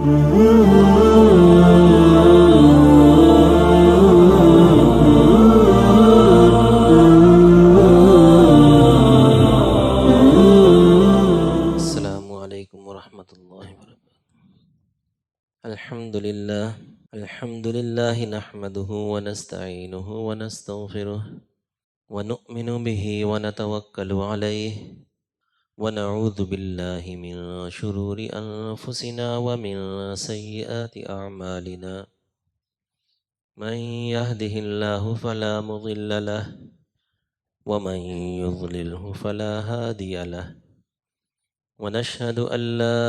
السلام علیکم ورحمۃ اللہ وبرکاتہ۔ الحمد للہ نحمده ونستعینه ونستغفره ونؤمن به ونتوکل علیہ ونعوذ باللہ من شرور انفسنا ومن سیئات اعمالنا من يهده اللہ فلا مضل له ومن يضلله فلا هادی له ونشهد أن لا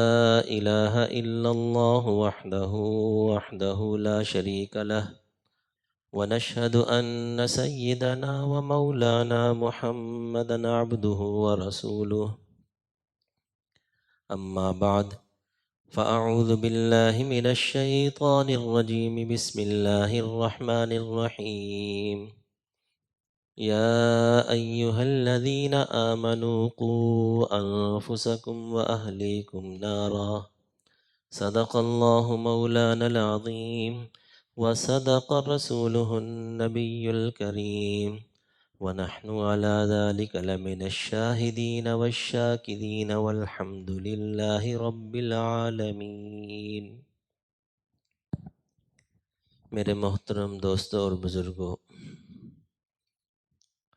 إله إلا الله وحده لا شريك له ونشهد أن سيدنا ومولانا محمدا عبده ورسوله أما بعد فأعوذ بالله من الشيطان الرجيم بسم الله الرحمن الرحيم يا أيها الذين آمنوا قوا أنفسكم وأهليكم نارا صدق الله مولانا العظيم وصدق رسوله النبي الكريم ونحن على ذلك لمن الشاهدين والشاكرين والحمد لله رب العالمين۔ میرے محترم دوستوں اور بزرگوں،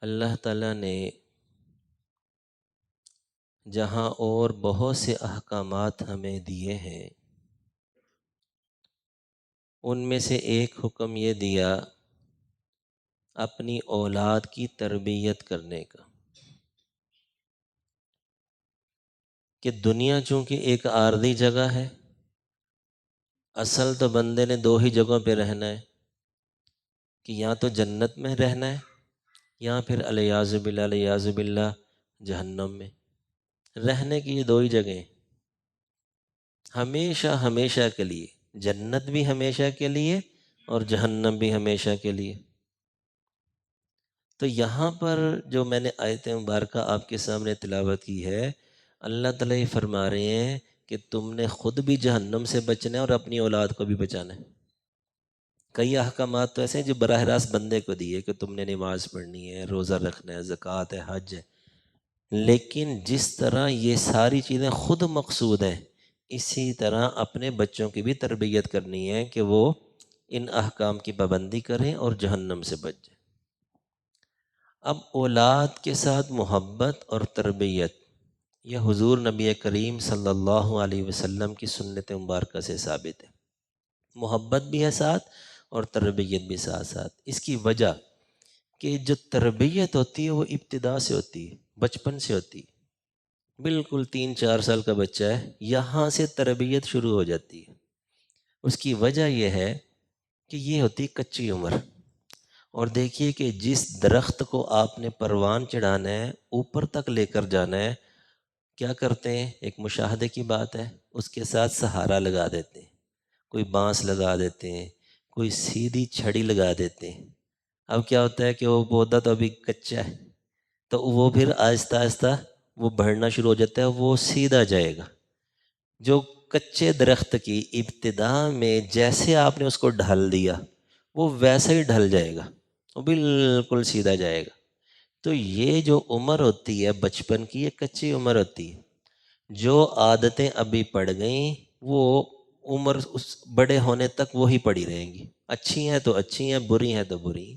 اللہ تعالیٰ نے جہاں اور بہت سے احکامات ہمیں دیے ہیں، ان میں سے ایک حکم یہ دیا اپنی اولاد کی تربیت کرنے کا، کہ دنیا چونکہ ایک عارضی جگہ ہے، اصل تو بندے نے دو ہی جگہوں پہ رہنا ہے، کہ یا تو جنت میں رہنا ہے یا پھر الیاذ باللہ جہنم میں۔ رہنے کی یہ دو ہی جگہیں، ہمیشہ کے لیے، جنت بھی ہمیشہ کے لیے اور جہنم بھی ہمیشہ کے لیے۔ تو یہاں پر جو میں نے آیت مبارکہ آپ کے سامنے تلاوت کی ہے، اللہ تعالیٰ یہ فرما رہے ہیں کہ تم نے خود بھی جہنم سے بچنا ہے اور اپنی اولاد کو بھی بچانا ہے۔ کئی احکامات تو ایسے ہیں جو براہ راست بندے کو دیے کہ تم نے نماز پڑھنی ہے، روزہ رکھنا ہے، زکوٰۃ ہے، حج ہے، لیکن جس طرح یہ ساری چیزیں خود مقصود ہیں، اسی طرح اپنے بچوں کی بھی تربیت کرنی ہے کہ وہ ان احکام کی پابندی کریں اور جہنم سے بچ جائیں۔ اب اولاد کے ساتھ محبت اور تربیت، یہ حضور نبی کریم صلی اللہ علیہ وسلم کی سنت مبارکہ سے ثابت ہے۔ محبت بھی ہے ساتھ اور تربیت بھی ساتھ ساتھ۔ اس کی وجہ کہ جو تربیت ہوتی ہے وہ ابتدا سے ہوتی ہے، بچپن سے ہوتی ہے۔ بالکل 3-4 سال کا بچہ ہے، یہاں سے تربیت شروع ہو جاتی ہے۔ اس کی وجہ یہ ہے کہ یہ ہوتی کچی عمر، اور دیکھیے کہ جس درخت کو آپ نے پروان چڑھانا ہے، اوپر تک لے کر جانا ہے، کیا کرتے ہیں؟ ایک مشاہدے کی بات ہے، اس کے ساتھ سہارا لگا دیتے ہیں، کوئی بانس لگا دیتے ہیں، کوئی سیدھی چھڑی لگا دیتے ہیں۔ اب کیا ہوتا ہے کہ وہ پودا تو ابھی کچا ہے، تو وہ پھر آہستہ آہستہ وہ بڑھنا شروع ہو جاتا ہے، وہ سیدھا جائے گا۔ جو کچے درخت کی ابتدا میں جیسے آپ نے اس کو ڈھال دیا، وہ ویسا ہی ڈھل جائے گا، وہ بالکل سیدھا جائے گا۔ تو یہ جو عمر ہوتی ہے بچپن کی، یہ کچی عمر ہوتی ہے۔ جو عادتیں ابھی پڑ گئیں وہ عمر اس بڑے ہونے تک وہی پڑی رہیں گی، اچھی ہیں تو اچھی ہیں، بری ہیں تو بری ہیں۔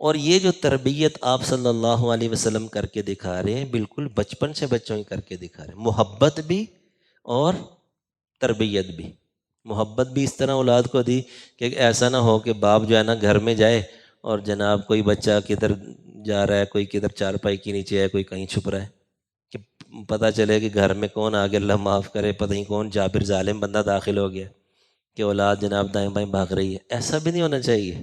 اور یہ جو تربیت آپ صلی اللہ علیہ وسلم کر کے دکھا رہے ہیں، بالکل بچپن سے بچوں کی کر کے دکھا رہے ہیں، محبت بھی اور تربیت بھی۔ محبت بھی اس طرح اولاد کو دی کہ ایسا نہ ہو کہ باپ جو ہے نا گھر میں جائے اور جناب کوئی بچہ کدھر جا رہا ہے، کوئی کدھر چارپائی کے نیچے ہے، کوئی کہیں چھپ رہا ہے، کہ پتہ چلے کہ گھر میں کون آگے اللہ معاف کرے، پتہ نہیں کون جابر ظالم بندہ داخل ہو گیا کہ اولاد جناب دائیں بائیں بھاگ رہی ہے۔ ایسا بھی نہیں ہونا چاہیے،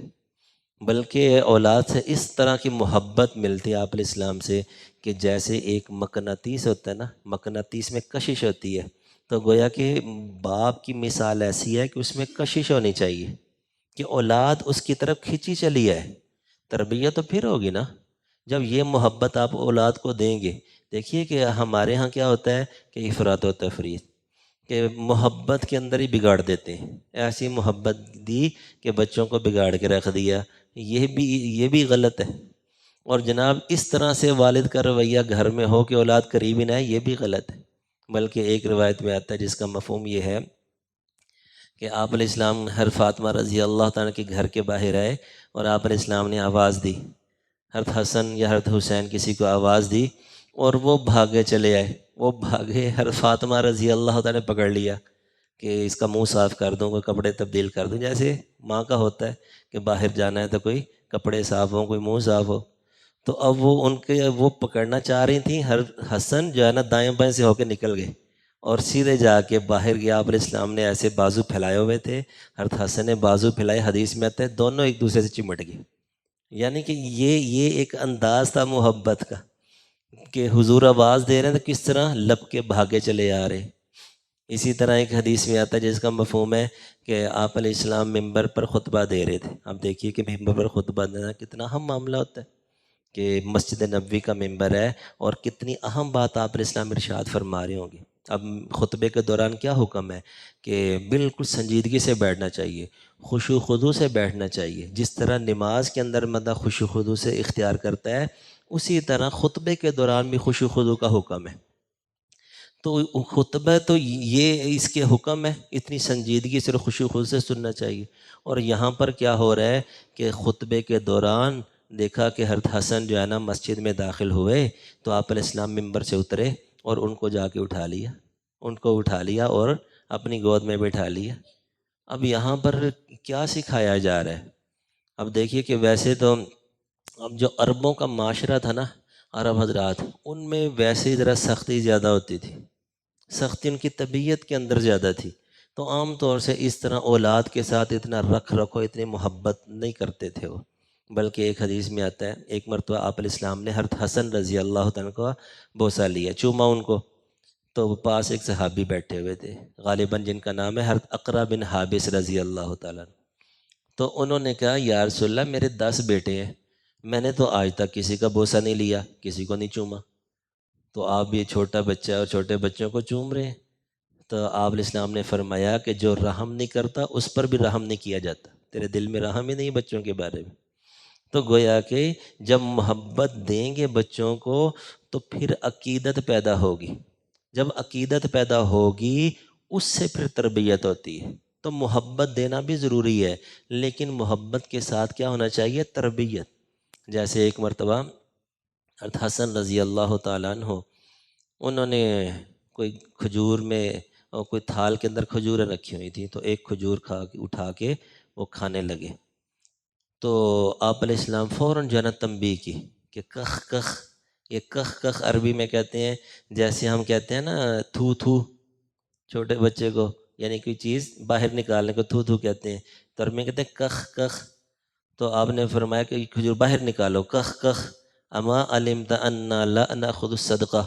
بلکہ اولاد سے اس طرح کی محبت ملتی ہے آپ علیہ السلام سے کہ جیسے ایک مقناطیس ہوتا ہے نا، مقناطیس میں کشش ہوتی ہے، تو گویا کہ باپ کی مثال ایسی ہے کہ اس میں کشش ہونی چاہیے کہ اولاد اس کی طرف کھینچی چلی ہے۔ تربیت تو پھر ہوگی نا جب یہ محبت آپ اولاد کو دیں گے۔ دیکھیے کہ ہمارے ہاں کیا ہوتا ہے کہ افراط و تفریط، کہ محبت کے اندر ہی بگاڑ دیتے ہیں، ایسی محبت دی کہ بچوں کو بگاڑ کے رکھ دیا، یہ بھی غلط ہے۔ اور جناب اس طرح سے والد کا رویہ گھر میں ہو کہ اولاد قریب ہی نہ ہے، یہ بھی غلط ہے۔ بلکہ ایک روایت میں آتا ہے جس کا مفہوم یہ ہے کہ آپ علیہ السلام ہر فاطمہ رضی اللہ تعالیٰ کے گھر کے باہر آئے اور آپ علیہ السلام نے آواز دی، حضرت حسن یا حضرت حسین کسی کو آواز دی اور وہ بھاگے چلے آئے، وہ بھاگے، حضرت فاطمہ رضی اللہ تعالیٰ نے پکڑ لیا کہ اس کا منہ صاف کر دوں، کوئی کپڑے تبدیل کر دوں، جیسے ماں کا ہوتا ہے کہ باہر جانا ہے تو کوئی کپڑے صاف ہوں، کوئی منہ صاف ہو۔ تو اب وہ پکڑنا چاہ رہی تھیں، ہر حسن جو ہے نا دائیں بائیں سے ہو کے نکل گئے اور سیدھے جا کے باہر گیا۔ آپ علیہ السلام نے ایسے بازو پھیلائے ہوئے تھے، حضرت حسن نے بازو پھیلائے، حدیث میں آتا ہے دونوں ایک دوسرے سے چمٹ گئے۔ یعنی کہ یہ ایک انداز تھا محبت کا کہ حضور آواز دے رہے ہیں تو کس طرح لپ کے بھاگے چلے آ رہے ہیں۔ اسی طرح ایک حدیث میں آتا ہے جس کا مفہوم ہے کہ آپ علیہ السلام ممبر پر خطبہ دے رہے تھے۔ اب دیکھیے کہ ممبر پر خطبہ دینا کتنا اہم معاملہ ہوتا ہے کہ مسجد نبوی کا ممبر ہے اور کتنی اہم بات آپ علیہ السلام ارشاد فرما رہے ہوں گے۔ اب خطبے کے دوران کیا حکم ہے کہ بالکل سنجیدگی سے بیٹھنا چاہیے، خشوع و خضوع سے بیٹھنا چاہیے۔ جس طرح نماز کے اندر بندہ خشوع و خضوع سے اختیار کرتا ہے، اسی طرح خطبے کے دوران بھی خشوع و خضوع کا حکم ہے۔ تو خطبہ تو یہ اس کے حکم ہے، اتنی سنجیدگی سے اور خشوع و خضوع سے سننا چاہیے۔ اور یہاں پر کیا ہو رہا ہے کہ خطبے کے دوران دیکھا کہ حضرت حسن جو ہے نا مسجد میں داخل ہوئے تو آپ علیہ السلام ممبر سے اترے اور ان کو جا کے اٹھا لیا اور اپنی گود میں بٹھا لیا۔ اب یہاں پر کیا سکھایا جا رہا ہے؟ اب دیکھیے کہ ویسے تو اب جو عربوں کا معاشرہ تھا نا، عرب حضرات، ان میں ویسے ہی ذرا سختی زیادہ ہوتی تھی، سختی ان کی طبیعت کے اندر زیادہ تھی، تو عام طور سے اس طرح اولاد کے ساتھ اتنا رکھ رکھو، اتنی محبت نہیں کرتے تھے وہ۔ بلکہ ایک حدیث میں آتا ہے ایک مرتبہ آپ علیہ السلام نے حضرت حسن رضی اللہ تعالیٰ کو بوسہ لیا، چوما ان کو، تو وہ پاس ایک صحابی بیٹھے ہوئے تھے غالباً جن کا نام ہے حضرت اقرا بن حابس رضی اللہ تعالیٰ، تو انہوں نے کہا یا رسول اللہ میرے 10 بیٹے ہیں، میں نے تو آج تک کسی کا بوسہ نہیں لیا، کسی کو نہیں چوما، تو آپ یہ چھوٹا بچہ اور چھوٹے بچوں کو چوم رہے ہیں؟ تو آپ علیہ السلام نے فرمایا کہ جو رحم نہیں کرتا اس پر بھی رحم نہیں کیا جاتا، تیرے دل میں رحم ہی نہیں بچوں کے بارے میں۔ تو گویا کہ جب محبت دیں گے بچوں کو تو پھر عقیدت پیدا ہوگی، جب عقیدت پیدا ہوگی اس سے پھر تربیت ہوتی ہے۔ تو محبت دینا بھی ضروری ہے، لیکن محبت کے ساتھ کیا ہونا چاہیے؟ تربیت۔ جیسے ایک مرتبہ حضرت حسن رضی اللہ تعالیٰ عنہ، انہوں نے کوئی کھجور میں اور کوئی تھال کے اندر کھجوریں رکھی ہوئی تھیں، تو ایک کھجور اٹھا کے وہ کھانے لگے، تو آپ علیہ السلام فوراً جو ہے نا تنبیہ کی کہ کخ کخ، یہ کخ کخ عربی میں کہتے ہیں جیسے ہم کہتے ہیں نا تھو تھو، چھوٹے بچے کو یعنی کوئی چیز باہر نکالنے کو تھو تھو کہتے ہیں، تو عربی میں کہتے ہیں کخ کخ۔ تو آپ نے فرمایا کہ یہ کھجور باہر نکالو، کخ کخ، اما علمت انا لا ناخذ الصدقہ،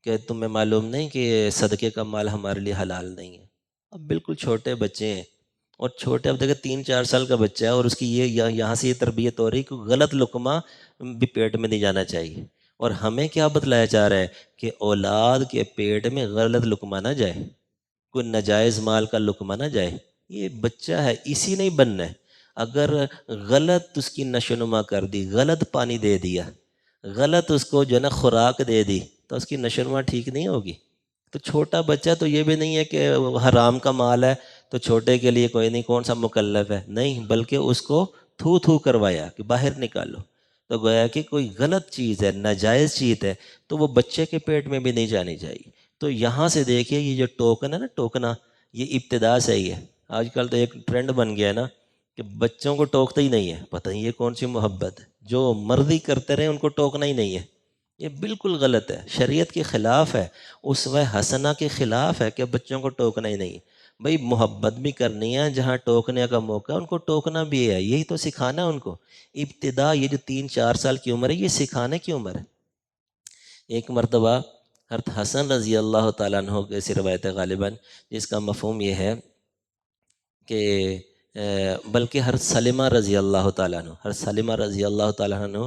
کہ تمہیں معلوم نہیں کہ صدقے کا مال ہمارے لیے حلال نہیں ہے۔ اب بالکل چھوٹے بچے ہیں، اور چھوٹے، اب دیکھیں 3-4 سال کا بچہ ہے اور اس کی یہاں سے یہ تربیت ہو رہی کہ غلط لقمہ بھی پیٹ میں نہیں جانا چاہیے۔ اور ہمیں کیا بتلایا جا رہا ہے کہ اولاد کے پیٹ میں غلط لقمہ نہ جائے، کوئی ناجائز مال کا لقمہ نہ جائے۔ یہ بچہ ہے، اسی نہیں بننا ہے۔ اگر غلط اس کی نشو نما کر دی، غلط پانی دے دیا، غلط اس کو جو ہے نا خوراک دے دی، تو اس کی نشو نما ٹھیک نہیں ہوگی۔ تو چھوٹا بچہ تو یہ بھی نہیں ہے کہ حرام کا مال ہے تو چھوٹے کے لیے کوئی نہیں، کون سا مکلف ہے، نہیں، بلکہ اس کو تھو تھو کروایا کہ باہر نکالو۔ تو گویا کہ کوئی غلط چیز ہے، ناجائز چیز ہے، تو وہ بچے کے پیٹ میں بھی نہیں جانی چاہیے۔ تو یہاں سے دیکھیے یہ جو ٹوکن ہے نا، ٹوکنا، یہ ابتدا سے ہی ہے۔ آج کل تو ایک ٹرینڈ بن گیا ہے نا کہ بچوں کو ٹوکتے ہی نہیں ہے، پتہ نہیں یہ کون سی محبت ہے، جو مرضی کرتے رہیں ان کو ٹوکنا ہی نہیں ہے۔ یہ بالکل غلط ہے، شریعت کے خلاف ہے، اسوہ حسنہ کے خلاف ہے کہ بچوں کو ٹوکنا ہی نہیں ہے۔ بھئی محبت بھی کرنی ہے، جہاں ٹوکنے کا موقع ہے ان کو ٹوکنا بھی ہے، یہی تو سکھانا ہے ان کو۔ ابتدا یہ جو 3-4 سال کی عمر ہے یہ سکھانے کی عمر ہے۔ ایک مرتبہ حضرت حسن رضی اللہ تعالیٰ عنہ کی روایت ہے غالباً، جس کا مفہوم یہ ہے کہ بلکہ حضرت سلمہ رضی اللہ تعالیٰ عنہ، حضرت سلمہ رضی اللہ تعالیٰ عنہ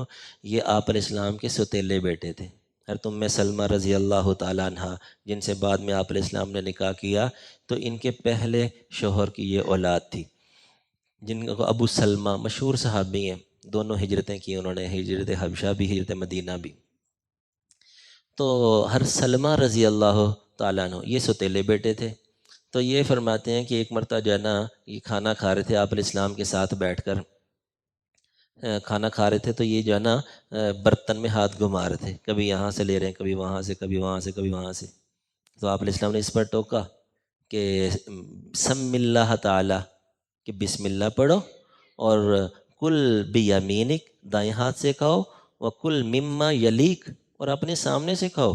یہ آپ علیہ السلام کے سوتیلے بیٹے تھے، حضرت ام سلمہ رضی اللہ تعالیٰ عنہ جن سے بعد میں آپ علیہ السلام نے نکاح کیا، تو ان کے پہلے شوہر کی یہ اولاد تھی، جن کو ابو سلمہ مشہور صحابی ہیں، دونوں ہجرتیں کی انہوں نے، ہجرت حبشہ بھی، ہجرت مدینہ بھی۔ تو ہر سلمہ رضی اللہ تعالیٰ عنہ یہ سوتیلے بیٹے تھے، تو یہ فرماتے ہیں کہ ایک مرتبہ جو ہے نا یہ کھانا کھا رہے تھے آپ علیہ السلام کے ساتھ بیٹھ کر، کھانا کھا رہے تھے، تو یہ جو ہے نا برتن میں ہاتھ گھما رہے تھے، کبھی یہاں سے لے رہے ہیں، کبھی وہاں سے، کبھی وہاں سے، کبھی وہاں سے۔ تو آپ علیہ السلام نے اس پر ٹوکا کہ سم اللہ تعالیٰ، کہ بسم اللہ پڑھو، اور کل بیمینک، دائیں ہاتھ سے کھاؤ، وکل مما یلیک، اور اپنے سامنے سے کھاؤ۔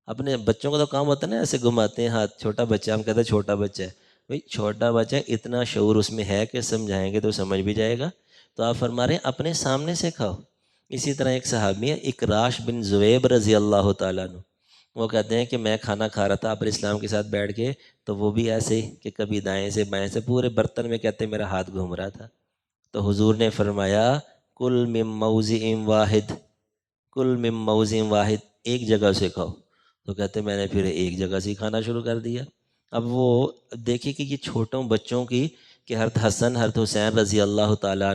اپنے بچوں کا تو کام ہوتا ہے نا ایسے گھماتے ہیں ہاتھ، چھوٹا بچہ، ہم کہتے ہیں چھوٹا بچہ ہے، بھئی چھوٹا بچہ اتنا شعور اس میں ہے کہ سمجھائیں گے تو سمجھ بھی جائے گا۔ تو آپ فرما رہے ہیں اپنے سامنے سے کھاؤ۔ اسی طرح ایک صحابی ہے اکراش بن زویب رضی اللہ تعالیٰ عنہ، وہ کہتے ہیں کہ میں کھانا کھا رہا تھا آپ علیہ السلام کے ساتھ بیٹھ کے، تو وہ بھی ایسے ہی کہ کبھی دائیں سے بائیں سے، پورے برتن میں کہتے ہیں میرا ہاتھ گھوم رہا تھا۔ تو حضور نے فرمایا کل من موضع واحد، کل من موضع واحد، ایک جگہ سے کھاؤ۔ تو کہتے میں نے پھر ایک جگہ سے ہی کھانا شروع کر دیا۔ اب وہ دیکھیں کہ یہ چھوٹوں بچوں کی، کہ حضرت حسن حضرت حسین رضی اللہ تعالیٰ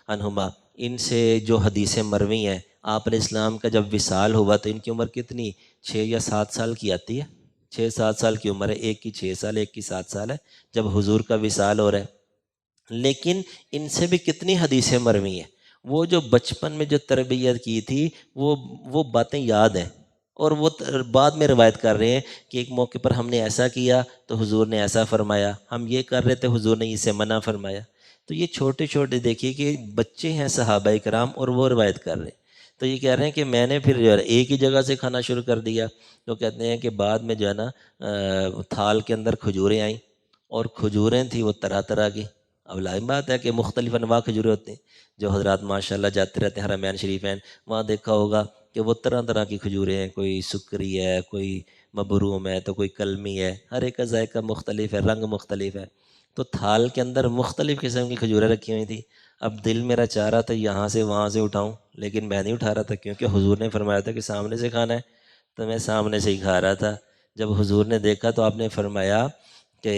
عنہما، ان سے جو حدیثیں مروی ہیں، آپ علیہ السلام کا جب وصال ہوا تو ان کی عمر کتنی، 6 یا 7 سال کی آتی ہے، 6-7 سال کی عمر ہے، ایک کی 6 سال، ایک کی 7 سال ہے جب حضور کا وصال ہو رہا ہے۔ لیکن ان سے بھی کتنی حدیثیں مروی ہیں، وہ جو بچپن میں جو تربیت کی تھی وہ باتیں یاد ہیں، اور وہ بعد میں روایت کر رہے ہیں کہ ایک موقع پر ہم نے ایسا کیا تو حضور نے ایسا فرمایا، ہم یہ کر رہے تھے حضور نے اسے منع فرمایا۔ تو یہ چھوٹے چھوٹے دیکھیے کہ بچے ہیں صحابہ کرام اور وہ روایت کر رہے ہیں۔ تو یہ کہہ رہے ہیں کہ میں نے پھر جو ہے ایک ہی جگہ سے کھانا شروع کر دیا۔ تو کہتے ہیں کہ بعد میں جو ہے نا تھال کے اندر کھجوریں آئیں، اور کھجوریں تھیں وہ طرح طرح کی۔ اب لازم بات ہے کہ مختلف انواع کھجوریں ہوتے ہیں، جو حضرات ماشاءاللہ جاتے رہتے ہیں حرمین شریفین، وہاں دیکھا ہوگا کہ وہ طرح طرح کی کھجوریں ہیں، کوئی سکری ہے، کوئی مبروم ہے، تو کوئی کلمی ہے، ہر ایک کا ذائقہ مختلف ہے، رنگ مختلف ہے۔ تو تھال کے اندر مختلف قسم کی کھجوریں رکھی ہوئی تھیں۔ اب دل میرا چاہ رہا تھا یہاں سے وہاں سے اٹھاؤں، لیکن میں نہیں اٹھا رہا تھا، کیونکہ حضور نے فرمایا تھا کہ سامنے سے کھانا ہے، تو میں سامنے سے ہی کھا رہا تھا۔ جب حضور نے دیکھا تو آپ نے فرمایا کہ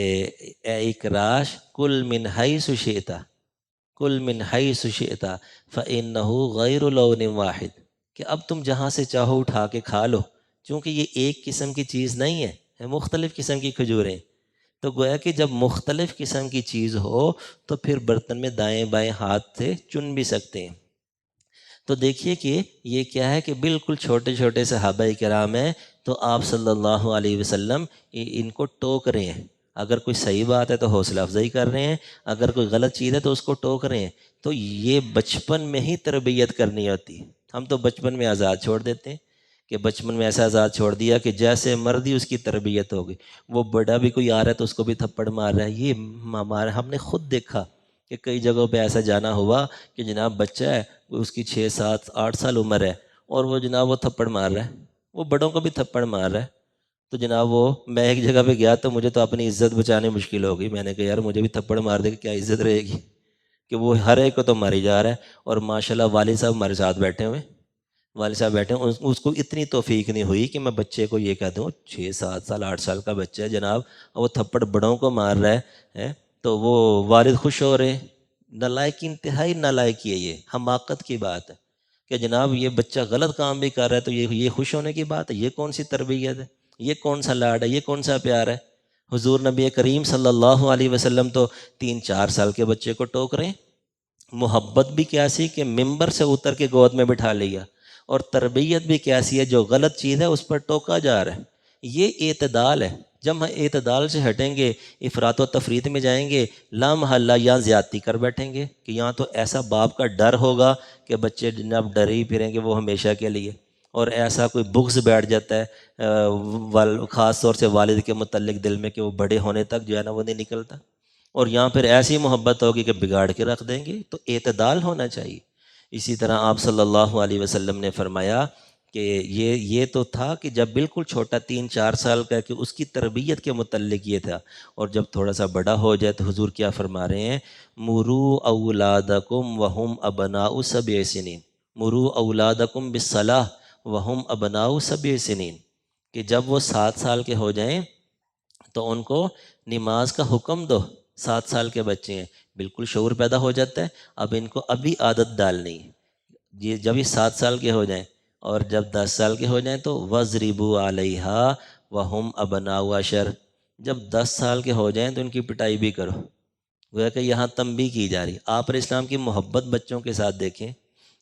اے اکراش کل من حیث شئت، کل من حیث شئت فإنہ غیر لون واحد، کہ اب تم جہاں سے چاہو اٹھا کے کھا لو، چونکہ یہ ایک قسم کی چیز نہیں ہے مختلف قسم کی کھجوریں۔ تو گویا کہ جب مختلف قسم کی چیز ہو تو پھر برتن میں دائیں بائیں ہاتھ سے چن بھی سکتے ہیں۔ تو دیکھیے کہ یہ کیا ہے کہ بالکل چھوٹے چھوٹے صحابہ کرام ہیں، تو آپ صلی اللہ علیہ وسلم ان کو ٹوک رہے ہیں۔ اگر کوئی صحیح بات ہے تو حوصلہ افزائی کر رہے ہیں، اگر کوئی غلط چیز ہے تو اس کو ٹوک رہے ہیں۔ تو یہ بچپن میں ہی تربیت کرنی ہوتی ہے۔ ہم تو بچپن میں آزاد چھوڑ دیتے ہیں، کہ بچپن میں ایسا آزاد چھوڑ دیا کہ جیسے مرضی اس کی تربیت ہوگی، وہ بڑا بھی کوئی آ رہا ہے تو اس کو بھی تھپڑ مار رہا ہے۔ یہ ہم نے خود دیکھا کہ کئی جگہوں پہ ایسا جانا ہوا کہ جناب بچہ ہے، اس کی 6-7-8 سال عمر ہے، اور وہ جناب وہ تھپڑ مار رہا ہے، وہ بڑوں کو بھی تھپڑ مار رہا ہے۔ تو جناب میں ایک جگہ پہ گیا تو مجھے تو اپنی عزت بچانے مشکل ہو گئی، میں نے کہا یار مجھے بھی تھپڑ مار دے کہ کیا عزت رہے گی، کہ وہ ہر ایک کو تو ماری جا رہا ہے۔ اور ماشاءاللہ والد صاحب ہمارے ساتھ بیٹھے ہوئے، والد صاحب بیٹھے ہیں، اس کو اتنی توفیق نہیں ہوئی کہ میں بچے کو یہ کہہ دوں 6-7 سال 8 سال کا بچہ ہے جناب، وہ تھپڑ بڑوں کو مار رہا ہے، تو وہ والد خوش ہو رہے ہیں۔ نالائق، انتہائی نالائق ہے، یہ حماقت کی بات ہے کہ جناب یہ بچہ غلط کام بھی کر رہا ہے تو یہ خوش ہونے کی بات ہے؟ یہ کون سی تربیت ہے؟ یہ کون سا لاڈ ہے؟ یہ کون سا پیار ہے؟ حضور نبی کریم صلی اللہ علیہ وسلم تو 3-4 سال کے بچے کو ٹوک رہے ہیں۔ محبت بھی کیسی کہ ممبر سے اتر کے گود میں بٹھا لیا، اور تربیت بھی کیسی ہے، جو غلط چیز ہے اس پر ٹوکا جا رہا ہے۔ یہ اعتدال ہے۔ جب ہم اعتدال سے ہٹیں گے، افراط و تفریط میں جائیں گے، لا محالہ یہاں زیادتی کر بیٹھیں گے، کہ یہاں تو ایسا باپ کا ڈر ہوگا کہ بچے جناب ڈر ہی پھریں گے وہ ہمیشہ کے لیے، اور ایسا کوئی بغض بیٹھ جاتا ہے خاص طور سے والد کے متعلق دل میں، کہ وہ بڑے ہونے تک جو ہے نا وہ نہیں نکلتا، اور یہاں پھر ایسی محبت ہوگی کہ بگاڑ کے رکھ دیں گے۔ تو اعتدال ہونا چاہیے۔ اسی طرح آپ صلی اللہ علیہ وسلم نے فرمایا کہ یہ تو تھا کہ جب بالکل چھوٹا 3-4 سال کا، کہ اس کی تربیت کے متعلق یہ تھا، اور جب تھوڑا سا بڑا ہو جائے تو حضور کیا فرما رہے ہیں، مرو اولادکم وہم ابناء 7 سنین، مرو اولادکم بالصلاح وہم ابناء سبع سنین، کہ جب وہ 7 سال کے ہو جائیں تو ان کو نماز کا حکم دو۔ 7 سال کے بچے ہیں، بالکل شعور پیدا ہو جاتا ہے، اب ان کو ابھی عادت ڈالنی ہے۔ یہ جب یہ 7 سال کے ہو جائیں اور جب 10 سال کے ہو جائیں تو وَضْرِبُوا عَلَيْهَا وَهُمْ أَبْنَاءُ عَشْرٍ، جب 10 سال کے ہو جائیں تو ان کی پٹائی بھی کرو۔ گویا کہ یہاں تنبیہ کی جا رہی، آپ پر اسلام کی محبت بچوں کے ساتھ دیکھیں،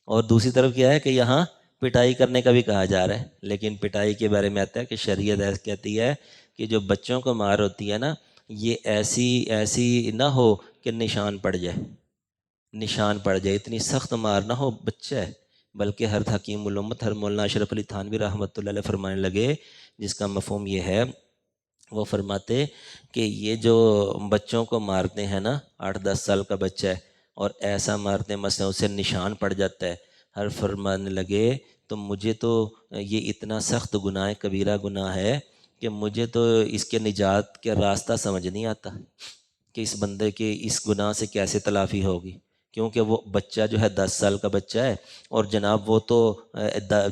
اور دوسری طرف کیا ہے کہ یہاں پٹائی کرنے کا بھی کہا جا رہا ہے۔ لیکن پٹائی کے بارے میں آتا ہے کہ شریعت ایسے کہتی ہے کہ جو بچوں کو مار ہوتی ہے نا، یہ ایسی ایسی نہ ہو کہ نشان پڑ جائے، نشان پڑ جائے، اتنی سخت مار نہ ہو، بچہ ہے۔ بلکہ ہر حکیم الامت، ہر مولانا اشرف علی تھانوی رحمۃ اللہ علیہ فرمانے لگے، جس کا مفہوم یہ ہے، وہ فرماتے کہ یہ جو بچوں کو مارتے ہیں نا، 8-10 سال کا بچہ ہے اور ایسا مارتے ہیں مثلا اسے نشان پڑ جاتا ہے، ہر فرمانے لگے تو مجھے تو یہ اتنا سخت گناہ ہے، کبیرہ گناہ ہے، کہ مجھے تو اس کے نجات کے راستہ سمجھ نہیں آتا کہ اس بندے کے اس گناہ سے کیسے تلافی ہوگی۔ کیونکہ وہ بچہ جو ہے 10 سال کا بچہ ہے، اور جناب وہ تو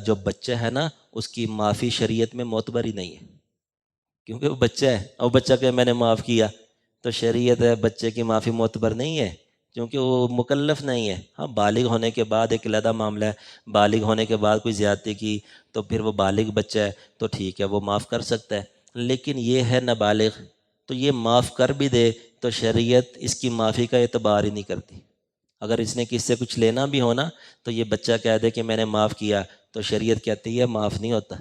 جو بچہ ہے نا اس کی معافی شریعت میں معتبر ہی نہیں ہے، کیونکہ وہ بچہ ہے، اور بچہ کہ میں نے معاف کیا، تو شریعت ہے بچے کی معافی معتبر نہیں ہے، کیونکہ وہ مکلف نہیں ہے۔ ہاں بالغ ہونے کے بعد ایک علیحدہ معاملہ ہے، بالغ ہونے کے بعد کوئی زیادتی کی تو پھر وہ بالغ بچہ ہے تو ٹھیک ہے، وہ معاف کر سکتا ہے، لیکن یہ ہے نابالغ، تو یہ معاف کر بھی دے تو شریعت اس کی معافی کا اعتبار ہی نہیں کرتی۔ اگر اس نے کس سے کچھ لینا بھی ہونا تو یہ بچہ کہہ دے کہ میں نے معاف کیا، تو شریعت کہتی ہے معاف نہیں ہوتا۔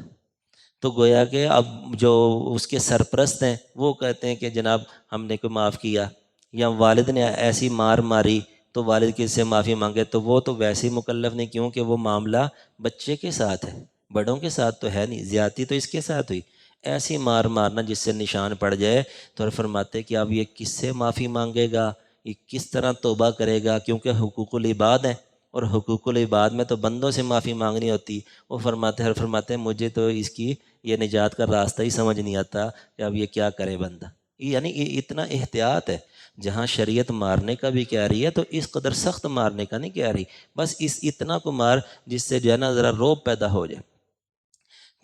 تو گویا کہ اب جو اس کے سرپرست ہیں وہ کہتے ہیں کہ جناب ہم نے کو معاف کیا، یا والد نے ایسی مار ماری تو والد کس سے معافی مانگے، تو وہ تو ویسے ہی مکلف نہیں، کیونکہ وہ معاملہ بچے کے ساتھ ہے، بڑوں کے ساتھ تو ہے نہیں، زیادتی تو اس کے ساتھ ہوئی۔ ایسی مار مارنا جس سے نشان پڑ جائے، تو فرماتے کہ اب یہ کس سے معافی مانگے گا، یہ کس طرح توبہ کرے گا، کیونکہ حقوق العباد ہیں، اور حقوق العباد میں تو بندوں سے معافی مانگنی ہوتی۔ وہ فرماتے ہیں مجھے تو اس کی یہ نجات کا راستہ ہی سمجھ نہیں آتا کہ اب یہ کیا کرے بندہ۔ یعنی یہ اتنا احتیاط ہے، جہاں شریعت مارنے کا بھی کہہ رہی ہے تو اس قدر سخت مارنے کا نہیں کہہ رہی، بس اس اتنا کو مار جس سے جو ہے نا ذرا روب پیدا ہو جائے۔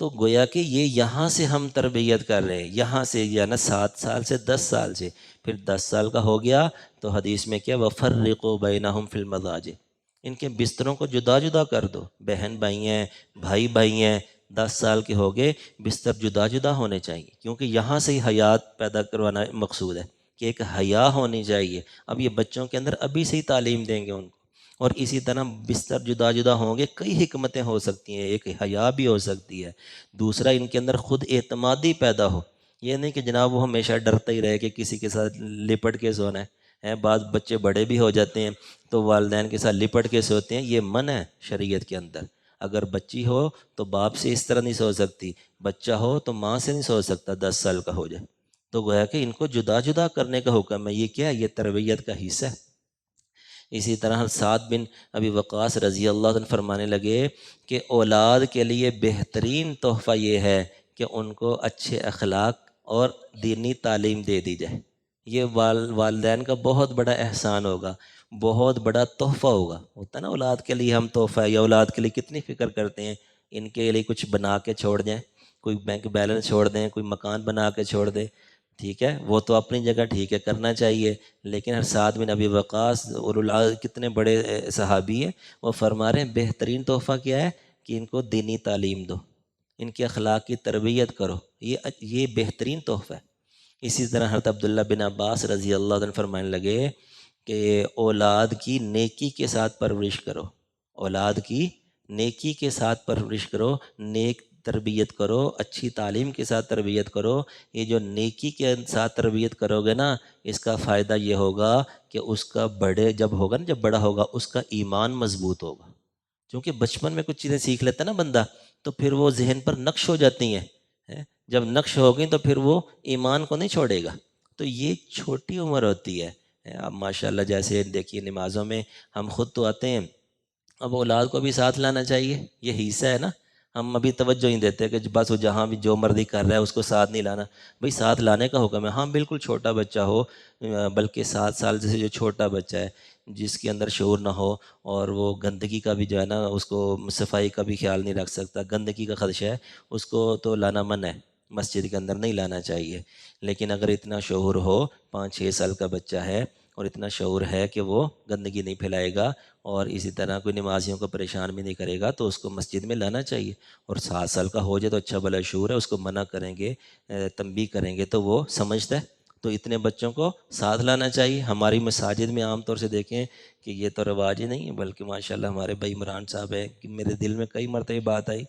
تو گویا کہ یہ یہاں سے ہم تربیت کر رہے ہیں، یہاں سے جو ہے نا 7 سال سے 10 سال سے، پھر 10 سال کا ہو گیا تو حدیث میں کیا وَفَرِّقُوا بَيْنَهُمْ فِي الْمَضَاجِعِ، ان کے بستروں کو جدا جدا کر دو، بہن بھائی ہیں، بھائی بھائی ہیں، 10 سال کے ہو گئے، بستر جدا جدا ہونے چاہیے، کیونکہ یہاں سے ہی حیات پیدا کروانا مقصود ہے کہ ایک حیا ہونی چاہیے۔ اب یہ بچوں کے اندر ابھی سے ہی تعلیم دیں گے ان کو، اور اسی طرح بستر جدا جدا ہوں گے، کئی حکمتیں ہو سکتی ہیں، ایک حیا بھی ہو سکتی ہے، دوسرا ان کے اندر خود اعتمادی پیدا ہو، یہ نہیں کہ جناب وہ ہمیشہ ڈرتا ہی رہے کہ کسی کے ساتھ لپٹ کے سونا ہے۔ بعض بچے بڑے بھی ہو جاتے ہیں تو والدین کے ساتھ لپٹ کے سوتے ہیں، یہ منع ہے شریعت کے اندر۔ اگر بچی ہو تو باپ سے اس طرح نہیں سو سکتی، بچہ ہو تو ماں سے نہیں سو سکتا 10 سال کا ہو جائے، تو گویا کہ ان کو جدا جدا کرنے کا حکم ہے۔ یہ کیا ہے؟ یہ تربیت کا حصہ ہے۔ اسی طرح سعد بن ابی وقاص رضی اللہ عنہ فرمانے لگے کہ اولاد کے لیے بہترین تحفہ یہ ہے کہ ان کو اچھے اخلاق اور دینی تعلیم دے دی جائے۔ یہ والدین کا بہت بڑا احسان ہوگا، بہت بڑا تحفہ ہوگا۔ ہوتا ہے نا اولاد کے لیے ہم تحفہ یا اولاد کے لیے کتنی فکر کرتے ہیں، ان کے لیے کچھ بنا کے چھوڑ دیں، کوئی بینک بیلنس چھوڑ دیں، کوئی مکان بنا کے چھوڑ دیں، ٹھیک ہے، وہ تو اپنی جگہ ٹھیک ہے، کرنا چاہیے، لیکن سعد بن ابی وقاص کتنے بڑے صحابی ہیں، وہ فرما رہے ہیں بہترین تحفہ کیا ہے کہ ان کو دینی تعلیم دو، ان کے اخلاق کی تربیت کرو، یہ بہترین تحفہ ہے۔ اسی طرح حضرت عبداللہ بن عباس رضی اللہ عنہ فرمانے لگے کہ اولاد کی نیکی کے ساتھ پرورش کرو، اولاد کی نیکی کے ساتھ پرورش کرو، نیک تربیت کرو، اچھی تعلیم کے ساتھ تربیت کرو۔ یہ جو نیکی کے ساتھ تربیت کرو گے نا، اس کا فائدہ یہ ہوگا کہ اس کا جب بڑا ہوگا اس کا ایمان مضبوط ہوگا، کیونکہ بچپن میں کچھ چیزیں سیکھ لیتا ہے نا بندہ، تو پھر وہ ذہن پر نقش ہو جاتی ہیں، جب نقش ہو گئی تو پھر وہ ایمان کو نہیں چھوڑے گا۔ تو یہ چھوٹی عمر ہوتی ہے۔ اب ماشاء اللہ جیسے دیکھیے نمازوں میں ہم خود تو آتے ہیں، اب اولاد کو بھی ساتھ لانا چاہیے، یہ حصہ ہے نا۔ ہم ابھی توجہ ہی دیتے ہیں کہ بس وہ جہاں بھی جو مرضی کر رہا ہے اس کو ساتھ نہیں لانا. بھئی ساتھ لانے کا حکم ہے. ہاں بالکل چھوٹا بچہ ہو، بلکہ 7 سال سے جو چھوٹا بچہ ہے جس کے اندر شعور نہ ہو اور وہ گندگی کا بھی جو ہے نا اس کو صفائی کا بھی خیال نہیں رکھ سکتا، گندگی کا خدشہ ہے، اس کو تو لانا منع ہے، مسجد کے اندر نہیں لانا چاہیے. لیکن اگر اتنا شعور ہو، 5-6 سال کا بچہ ہے اور اتنا شعور ہے کہ وہ گندگی نہیں پھیلائے گا اور اسی طرح کوئی نمازیوں کو پریشان بھی نہیں کرے گا تو اس کو مسجد میں لانا چاہیے. اور 7 سال کا ہو جائے تو اچھا بھلا شعور ہے، اس کو منع کریں گے، تنبیہ کریں گے تو وہ سمجھتا ہے. تو اتنے بچوں کو ساتھ لانا چاہیے. ہماری مساجد میں عام طور سے دیکھیں کہ یہ تو رواج ہی نہیں ہے، بلکہ ماشاءاللہ ہمارے بھائی عمران صاحب ہیں کہ میرے دل میں کئی مرتبہ بات آئی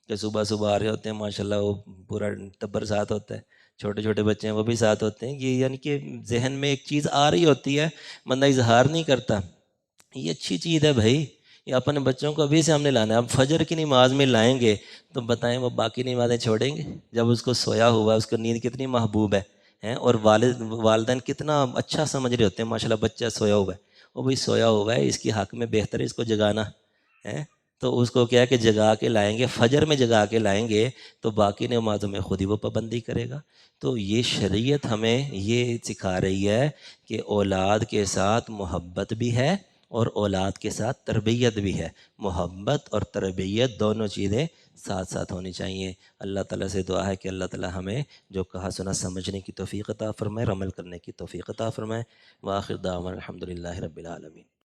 کہ صبح صبح آ رہے ہوتے ہیں ماشاءاللہ، وہ پورا ٹبر ساتھ ہوتا ہے، چھوٹے چھوٹے بچے ہیں وہ بھی ساتھ ہوتے ہیں. یہ یعنی کہ ذہن میں ایک چیز آ رہی ہوتی ہے، بندہ اظہار نہیں کرتا. یہ اچھی چیز ہے بھائی، یہ اپنے بچوں کو ابھی سے ہم نے لانا ہے. اب فجر کی نماز میں لائیں گے تو بتائیں وہ باقی نمازیں چھوڑیں گے؟ جب اس کو سویا ہوا ہے، اس کو نیند کتنی محبوب ہے ہیں، اور والدین کتنا اچھا سمجھ رہے ہوتے ہیں ماشاءاللہ بچہ سویا ہوا ہے، وہ بھائی سویا ہوا ہے، اس کی حق میں بہتر ہے اس کو جگانا ہے. تو اس کو کیا ہے کہ جگا کے لائیں گے، فجر میں جگا کے لائیں گے تو باقی نمازوں میں خود ہی وہ پابندی کرے گا. تو یہ شریعت ہمیں یہ سکھا رہی ہے کہ اولاد کے ساتھ محبت بھی ہے اور اولاد کے ساتھ تربیت بھی ہے. محبت اور تربیت دونوں چیزیں ساتھ ساتھ ہونی چاہیے. اللہ تعالیٰ سے دعا ہے کہ اللہ تعالیٰ ہمیں جو کہا سنا سمجھنے کی توفیق عطا فرمائے اور عمل کرنے کی توفیق عطا فرمائے. وآخر دعوانا الحمدللہ رب العالمین.